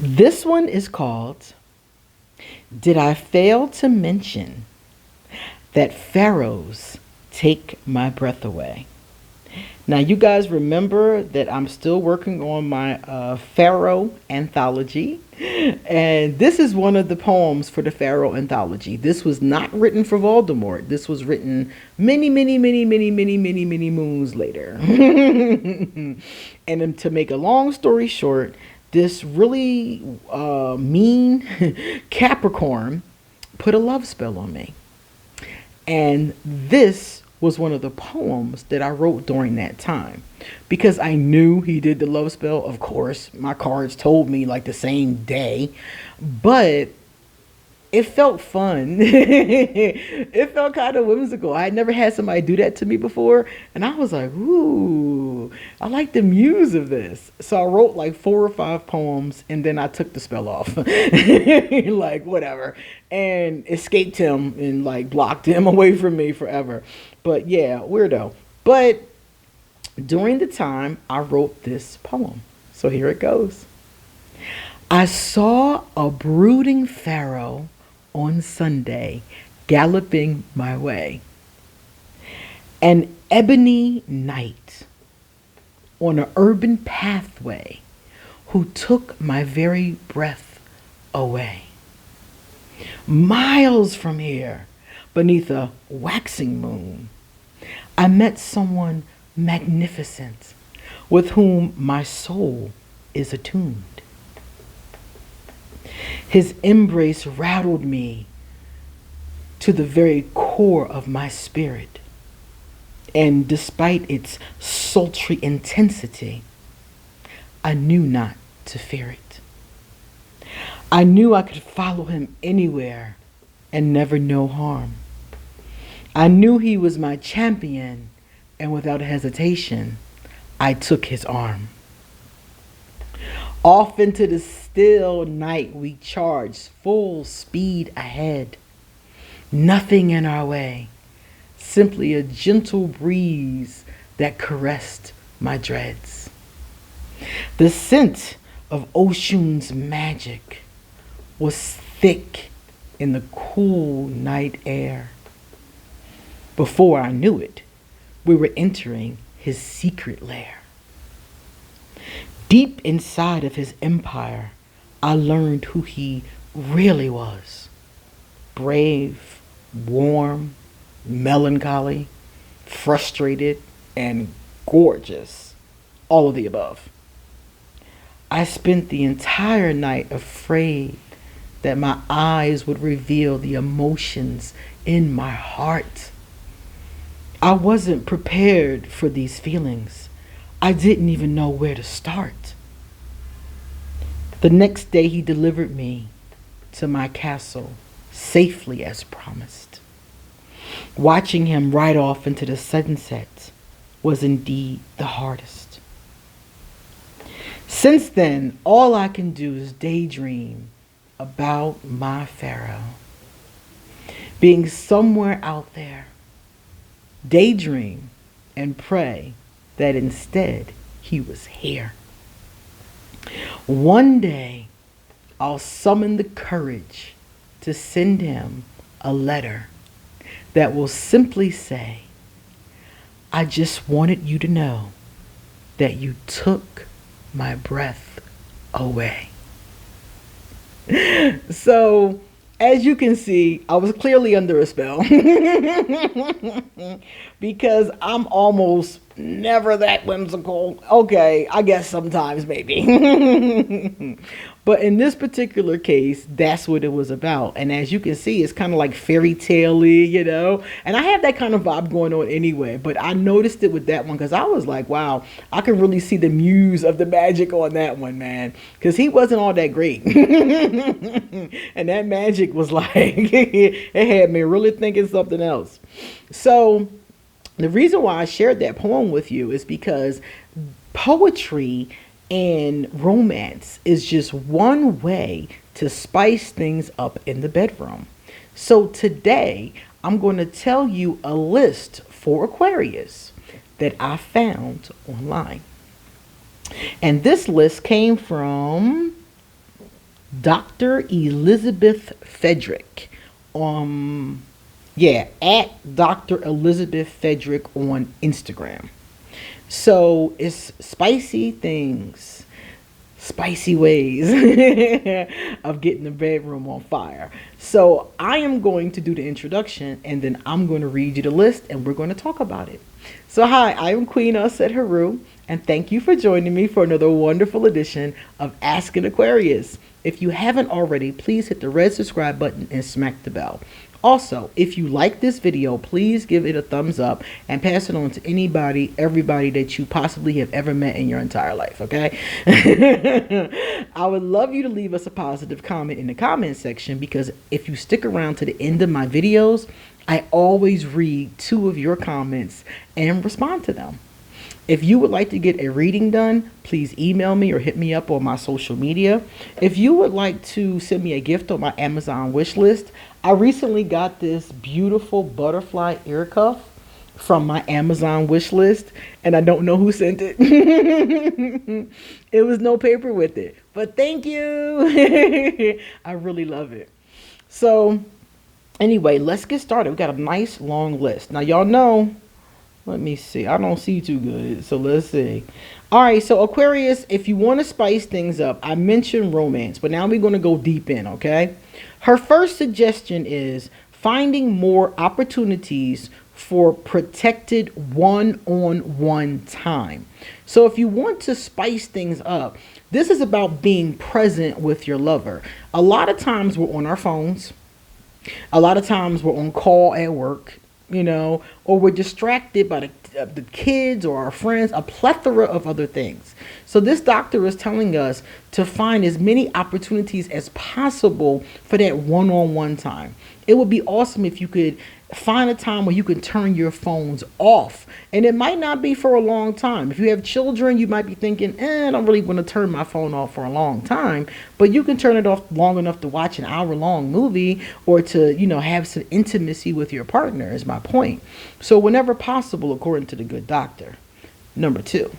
This one is called, Did I Fail to Mention That Pharaohs Take My Breath Away? Now, you guys remember that I'm still working on my Pharaoh anthology. And this is one of the poems for the Pharaoh anthology. This was not written for Voldemort. This was written many, many, many, many, many, many, many moons later. And to make a long story short, this really mean Capricorn put a love spell on me. And this was one of the poems that I wrote during that time. Because I knew he did the love spell, of course, my cards told me like the same day. But it felt fun. It felt kind of whimsical. I had never had somebody do that to me before. And I was like, ooh, I like the muse of this. So I wrote like 4 or 5 poems and then I took the spell off. Like, whatever. And escaped him and like blocked him away from me forever. But yeah, weirdo. But during the time I wrote this poem. So here it goes. I saw a brooding pharaoh on Sunday galloping my way. An ebony knight on an urban pathway who took my very breath away. Miles from here, beneath a waxing moon, I met someone magnificent with whom my soul is attuned. His embrace rattled me to the very core of my spirit. And despite its sultry intensity, I knew not to fear it. I knew I could follow him anywhere and never know harm. I knew he was my champion, and without hesitation, I took his arm. Off into the still night we charged, full speed ahead. Nothing in our way, simply a gentle breeze that caressed my dreads. The scent of Oshun's magic was thick in the cool night air. Before I knew it, we were entering his secret lair. Deep inside of his empire, I learned who he really was. Brave, warm, melancholy, frustrated, and gorgeous. All of the above. I spent the entire night afraid that my eyes would reveal the emotions in my heart. I wasn't prepared for these feelings. I didn't even know where to start. The next day he delivered me to my castle safely as promised. Watching him ride off into the sunset was indeed the hardest. Since then, all I can do is daydream about my pharaoh being somewhere out there. Daydream and pray that instead he was here. One day, I'll summon the courage to send him a letter that will simply say, I just wanted you to know that you took my breath away. So, as you can see, I was clearly under a spell because I'm almost never that whimsical. Okay, I guess sometimes maybe. But in this particular case, that's what it was about. And as you can see, it's kind of like fairy tale-y, you know. And I have that kind of vibe going on anyway. But I noticed it with that one because I was like, wow, I can really see the muse of the magic on that one, man. Because he wasn't all that great. And that magic was like, it had me really thinking something else. So the reason why I shared that poem with you is because poetry and romance is just one way to spice things up in the bedroom. So today, I'm going to tell you a list for Aquarius that I found online. And this list came from Dr. Elizabeth Fedrick. Yeah, at Dr. Elizabeth Fedrick on Instagram. So it's spicy things, spicy ways of getting the bedroom on fire. So I am going to do the introduction, and then I'm going to read you the list, and we're going to talk about it. So hi, I am QueenAusetHeru, and thank you for joining me for another wonderful edition of Ask an Aquarius. If you haven't already, please hit the red subscribe button and smack the bell. Also, if you like this video, please give it a thumbs up and pass it on to anybody, everybody that you possibly have ever met in your entire life, okay? I would love you to leave us a positive comment in the comment section, because if you stick around to the end of my videos, I always read 2 of your comments and respond to them. If you would like to get a reading done, please email me or hit me up on my social media. If you would like to send me a gift on my Amazon wish list, I recently got this beautiful butterfly ear cuff from my Amazon wish list, and I don't know who sent it. It was no paper with it, but thank you. I really love it. So anyway, let's get started. We got a nice long list. Now, y'all know, let me see. I don't see too good, so let's see. All right, so Aquarius, if you want to spice things up, I mentioned romance, but now we're going to go deep in, okay? Her first suggestion is finding more opportunities for protected one-on-one time. So if you want to spice things up, this is about being present with your lover. A lot of times we're on our phones. A lot of times we're on call at work, you know, or we're distracted by the kids or our friends, a plethora of other things. So this doctor is telling us to find as many opportunities as possible for that one-on-one time. It would be awesome if you could find a time where you can turn your phones off. And it might not be for a long time. If you have children, you might be thinking, I don't really want to turn my phone off for a long time. But you can turn it off long enough to watch an hour-long movie, or to, you know, have some intimacy with your partner, is my point. So whenever possible, according to the good doctor. Number 2.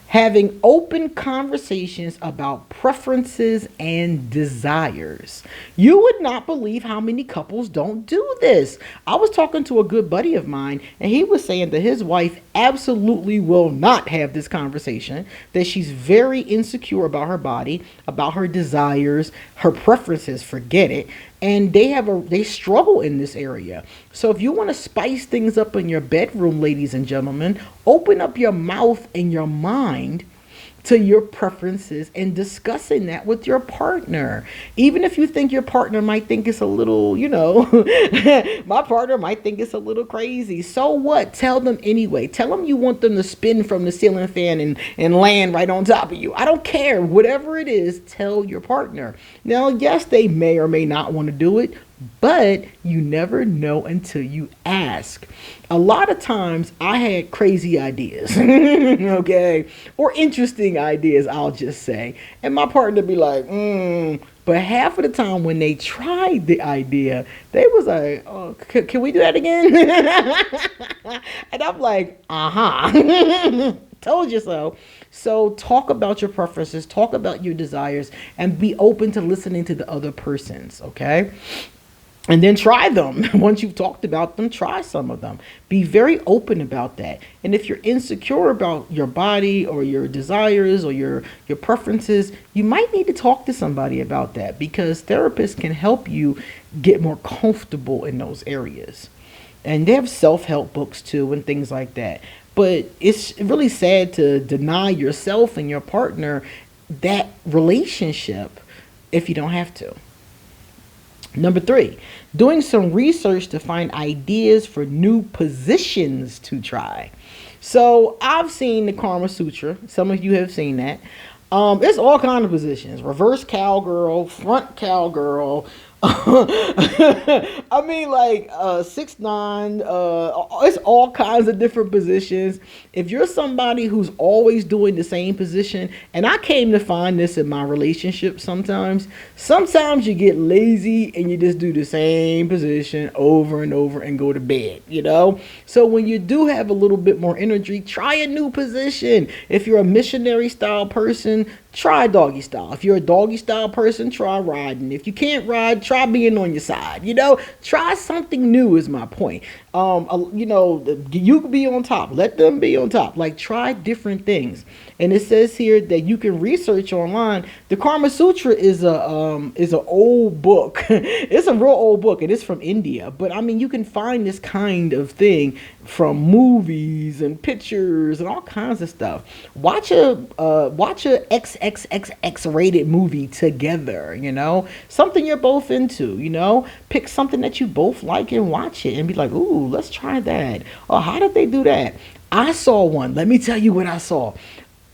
Having open conversations about preferences and desires. You would not believe how many couples don't do this. I was talking to a good buddy of mine, and he was saying that his wife absolutely will not have this conversation, that she's very insecure about her body, about her desires, her preferences, forget it. And they struggle in this area. So if you want to spice things up in your bedroom, ladies and gentlemen, open up your mouth and your mind to your preferences and discussing that with your partner. Even if you think your partner might think it's a little, you know, my partner might think it's a little crazy. So what? Tell them anyway. Tell them you want them to spin from the ceiling fan and land right on top of you. I don't care. Whatever it is, tell your partner. Now, yes, they may or may not want to do it, but you never know until you ask. A lot of times I had crazy ideas, okay, or interesting ideas, I'll just say, and my partner be like, but half of the time when they tried the idea, they was like, oh, can we do that again? And I'm like, told you so. So talk about your preferences, talk about your desires, and be open to listening to the other person's, okay? And then try them. Once you've talked about them, try some of them. Be very open about that. And if you're insecure about your body or your desires or your preferences, you might need to talk to somebody about that, because therapists can help you get more comfortable in those areas. And they have self-help books too and things like that. But it's really sad to deny yourself and your partner that relationship if you don't have to. Number 3, doing some research to find ideas for new positions to try. So I've seen the Kama Sutra. Some of you have seen that. It's all kinds of positions. Reverse cowgirl, front cowgirl. I mean, like 6'9". It's all kinds of different positions. If you're somebody who's always doing the same position, and I came to find this in my relationship sometimes you get lazy and you just do the same position over and over and go to bed, you know? So when you do have a little bit more energy, try a new position. If you're a missionary style person, try doggy style. If you're a doggy style person, try riding. If you can't ride, try being on your side. Try something new is my point. You can be on top. Let them be on top. Like, try different things. And it says here that you can research online. The Karma Sutra is an old book. It's a real old book. It is from India. But I mean, you can find this kind of thing from movies and pictures and all kinds of stuff. Watch a XXXX rated movie together. Something you're both into. Pick something that you both like and watch it and be like, ooh, let's try that. Oh, how did they do that? I saw one. Let me tell you what I saw.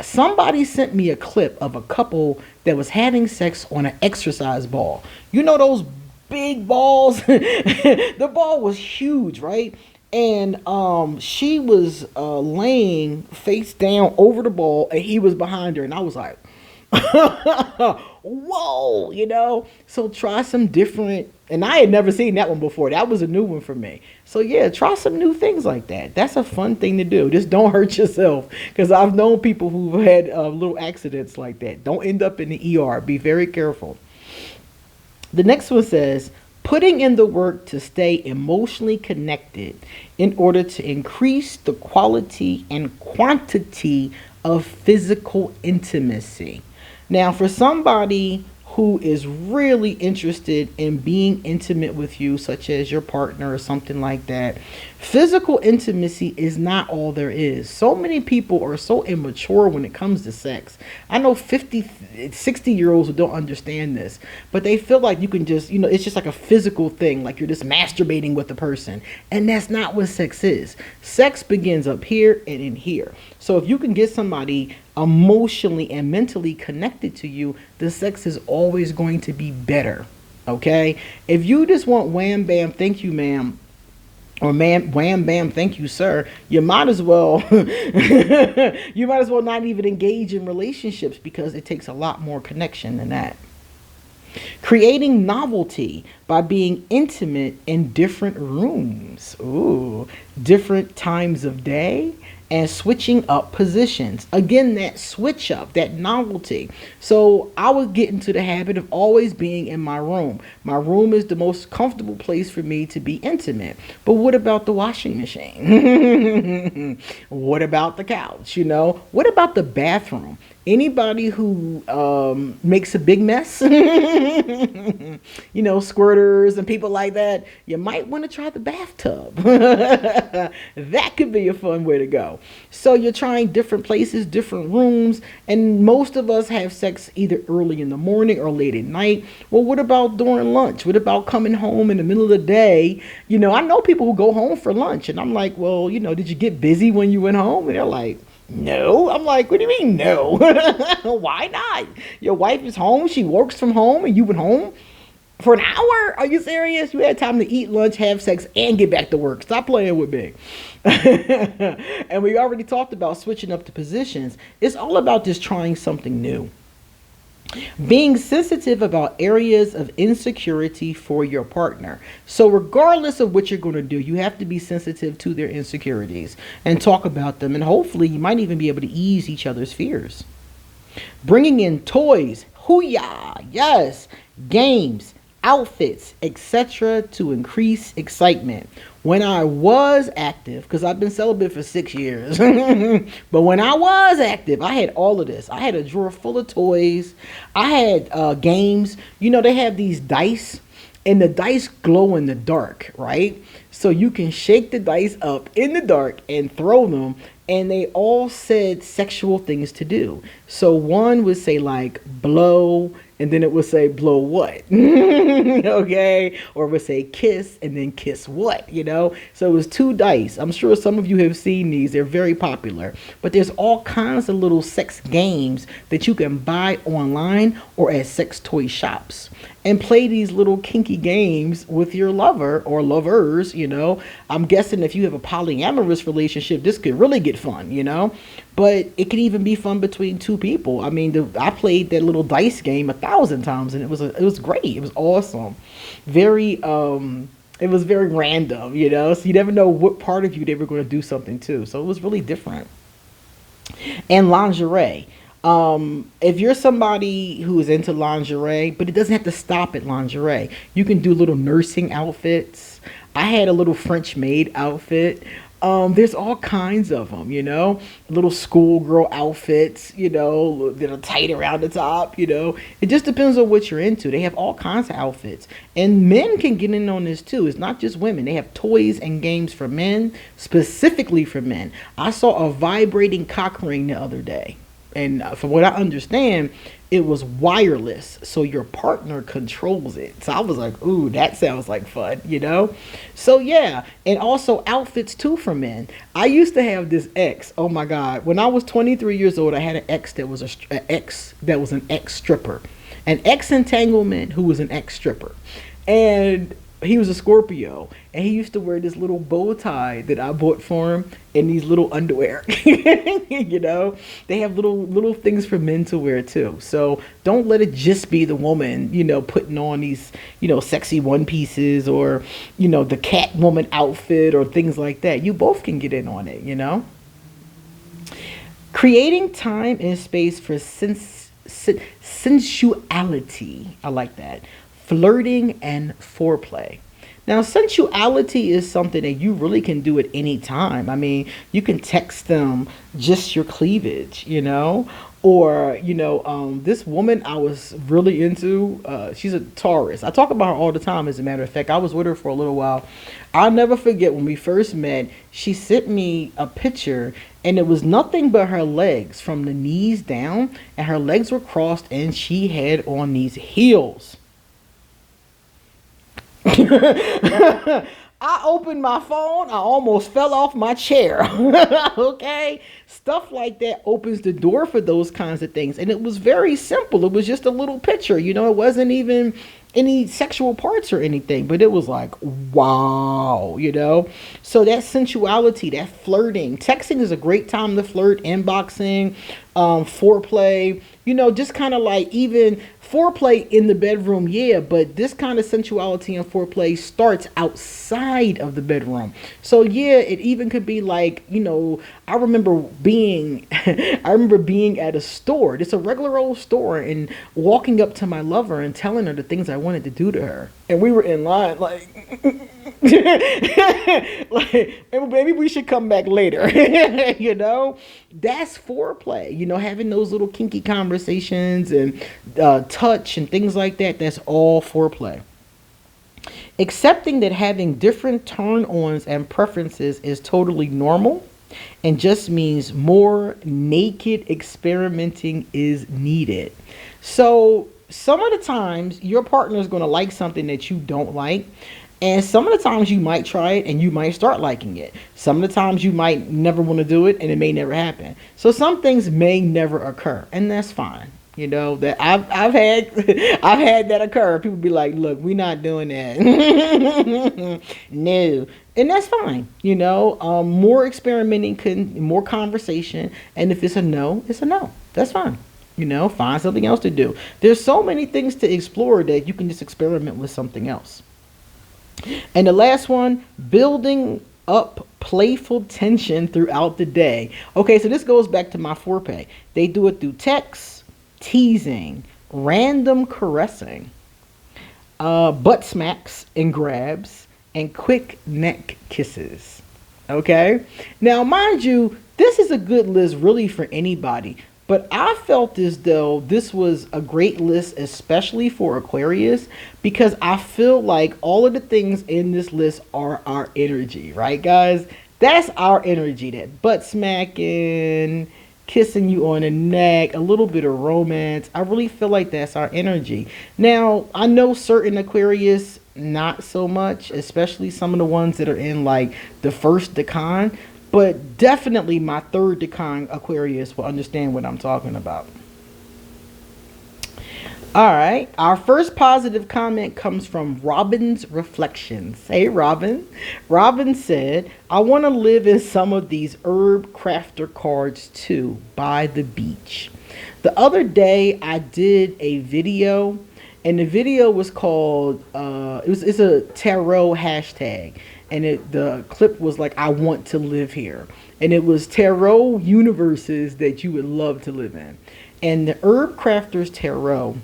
Somebody sent me a clip of a couple that was having sex on an exercise ball. Those big balls? The ball was huge, right? And she was laying face down over the ball, and he was behind her. And I was like, whoa, So try some different, and I had never seen that one before. That was a new one for me. So yeah, try some new things like that. That's a fun thing to do. Just don't hurt yourself, because I've known people who've had little accidents like that. Don't end up in the ER. Be very careful. The next one says, putting in the work to stay emotionally connected in order to increase the quality and quantity of physical intimacy. Now, for somebody who is really interested in being intimate with you, such as your partner or something like that, physical intimacy is not all there is. So many people are so immature when it comes to sex. I know 50, 60-year-olds who don't understand this, but they feel like you can just, it's just like a physical thing, like you're just masturbating with the person. And that's not what sex is. Sex begins up here and in here. So if you can get somebody emotionally and mentally connected to you, the sex is always going to be better. Okay? If you just want wham bam thank you ma'am, or man wham bam thank you sir, you might as well not even engage in relationships, because it takes a lot more connection than that. Creating novelty by being intimate in different rooms, different times of day, and switching up positions. Again, that switch up, that novelty. So I would get into the habit of always being in my room. My room is the most comfortable place for me to be intimate. But what about the washing machine? What about the couch? What about the bathroom? Anybody who makes a big mess, squirters and people like that, you might want to try the bathtub. That could be a fun way to go. So you're trying different places, different rooms, and most of us have sex either early in the morning or late at night. Well, what about during lunch? What about coming home in the middle of the day? I know people who go home for lunch, and I'm like, well, did you get busy when you went home? And they're like, no. I'm like, what do you mean no? Why not? Your wife is home, she works from home, and you went home for an hour? Are you serious? You had time to eat lunch, have sex, and get back to work. Stop playing with me. And we already talked about switching up the positions. It's all about just trying something new. Being sensitive about areas of insecurity for your partner. So regardless of what you're going to do, you have to be sensitive to their insecurities and talk about them. And hopefully you might even be able to ease each other's fears. Bringing in toys, hoo-yah, yes, games, outfits, etc. to increase excitement. When I was active, because I've been celibate for 6 years, but when I was active, I had all of this. I had a drawer full of toys. I had games. They have these dice, and the dice glow in the dark, right? So you can shake the dice up in the dark and throw them, and they all said sexual things to do. So one would say like blow, and then it would say blow what? Okay? Or it would say kiss, and then kiss what? So it was 2 dice. I'm sure some of you have seen these. They're very popular. But there's all kinds of little sex games that you can buy online or at sex toy shops, and play these little kinky games with your lover or lovers. I'm guessing if you have a polyamorous relationship, this could really get fun, but it could even be fun between 2 people. I mean, I played that little dice game 1,000 times, and it was great. It was awesome. It was very random, so you never know what part of you they were going to do something to. So it was really different. And lingerie. If you're somebody who is into lingerie, but it doesn't have to stop at lingerie, you can do little nursing outfits. I had a little French maid outfit. There's all kinds of them, little schoolgirl outfits, that are tight around the top, It just depends on what you're into. They have all kinds of outfits. And men can get in on this too. It's not just women. They have toys and games for men, specifically for men. I saw a vibrating cock ring the other day. And from what I understand, it was wireless, so your partner controls it. So I was like, ooh, that sounds like fun, So yeah, and also outfits too for men. I used to have this ex. Oh my God, when I was 23 years old, I had an ex that was an ex stripper, an ex entanglement who was an ex stripper, and he was a Scorpio, and he used to wear this little bow tie that I bought for him and these little underwear. They have little things for men to wear too. So don't let it just be the woman, putting on these, sexy one pieces or, the Catwoman outfit or things like that. You both can get in on it, Creating time and space for sensuality. I like that. Flirting and foreplay. Now, sensuality is something that you really can do at any time. I mean, you can text them just your cleavage, or, this woman I was really into, she's a Taurus. I talk about her all the time, as a matter of fact. I was with her for a little while. I'll never forget when we first met, she sent me a picture and it was nothing but her legs from the knees down, and her legs were crossed and she had on these heels. I opened my phone. I almost fell off my chair. Okay. Stuff like that opens the door for those kinds of things. And it was very simple. It was just a little picture. It wasn't even any sexual parts or anything, but it was like, wow, So that sensuality, that flirting, texting is a great time to flirt, inboxing, foreplay, just kind of like even foreplay in the bedroom, yeah, but this kind of sensuality and foreplay starts outside of the bedroom. So yeah, it even could be like, I remember being at a store, just a regular old store, and walking up to my lover and telling her the things I wanted to do to her. And we were in line like, maybe we should come back later. That's foreplay, having those little kinky conversations and touch and things like that. That's all foreplay. Accepting that having different turn-ons and preferences is totally normal and just means more naked experimenting is needed. So some of the times your partner is going to like something that you don't like. And some of the times you might try it and you might start liking it. Some of the times you might never want to do it and it may never happen. So some things may never occur, and that's fine. That I've had that occur. People be like, look, we're not doing that. No. And that's fine. More experimenting, more conversation. And if it's a no, it's a no. That's fine. Find something else to do. There's so many things to explore that you can just experiment with something else. And the last one, building up playful tension throughout the day. Okay, so this goes back to my foreplay. They do it through text, teasing, random caressing, butt smacks and grabs, and quick neck kisses. Okay? Now, mind you, this is a good list really for anybody. But I felt as though this was a great list, especially for Aquarius, because I feel like all of the things in this list are our energy, right, guys? That's our energy, that butt smacking, kissing you on the neck, a little bit of romance. I really feel like that's our energy. Now, I know certain Aquarius, not so much, especially some of the ones that are in like the first decan. But definitely my third decan Aquarius will understand what I'm talking about. All right. Our first positive comment comes from Robin's Reflections. Hey, Robin. Robin said, I want to live in some of these herb crafter cards too, by the beach. The other day I did a video, and the video was called, it's a tarot hashtag. And the clip was like, I want to live here. And it was tarot universes that you would love to live in. And the Herb Crafters Tarot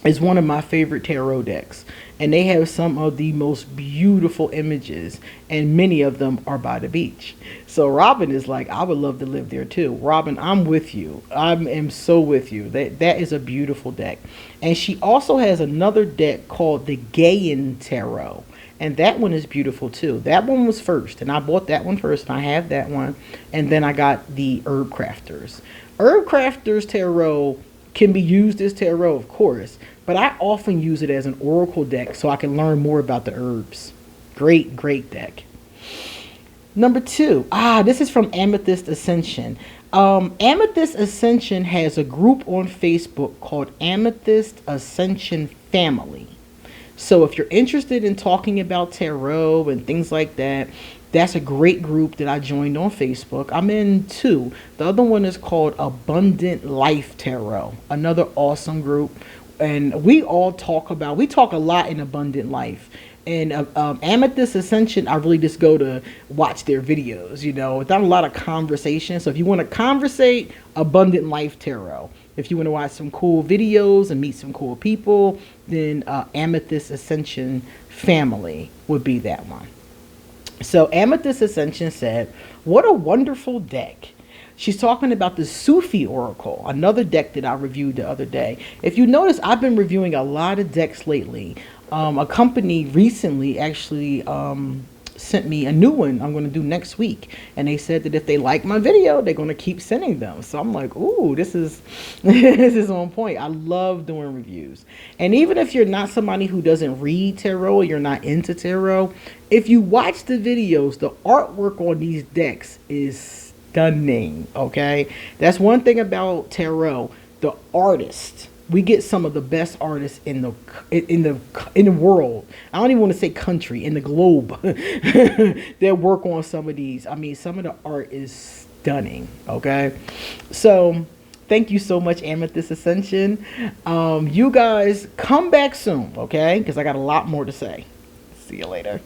is one of my favorite tarot decks, and they have some of the most beautiful images, and many of them are by the beach. So Robin is like, I would love to live there too. Robin, I'm with you. I am so with you. That is a beautiful deck. And she also has another deck called the Gaian Tarot, and that one is beautiful too. That one was first, and I bought that one first, and I have that one, and then I got the Herb Crafters. Herb Crafters Tarot can be used as tarot, of course, but I often use it as an oracle deck so I can learn more about the herbs. Great, great deck. Number 2. This is from Amethyst Ascension. Amethyst Ascension has a group on Facebook called Amethyst Ascension Family. So if you're interested in talking about tarot and things like that, that's a great group that I joined on Facebook. I'm in 2. The other one is called Abundant Life Tarot, another awesome group. And we talk a lot in Abundant Life. And Amethyst Ascension, I really just go to watch their videos, It's not a lot of conversation. So if you want to conversate, Abundant Life Tarot. If you want to watch some cool videos and meet some cool people, then Amethyst Ascension Family would be that one. So Amethyst Ascension said, what a wonderful deck. She's talking about the Sufi Oracle, another deck that I reviewed the other day. If you notice, I've been reviewing a lot of decks lately. A company recently actually sent me a new one I'm going to do next week. And they said that if they like my video, they're going to keep sending them. So I'm like, ooh, this is this is on point. I love doing reviews. And even if you're not somebody who doesn't read tarot, you're not into tarot, if you watch the videos, the artwork on these decks is stunning. Okay, that's one thing about tarot. The artists, we get some of the best artists in the world. I don't even want to say country, in the globe that work on some of these. I mean, some of the art is stunning. Okay, so thank you so much, Amethyst Ascension. You guys come back soon, okay? Because I got a lot more to say. See you later.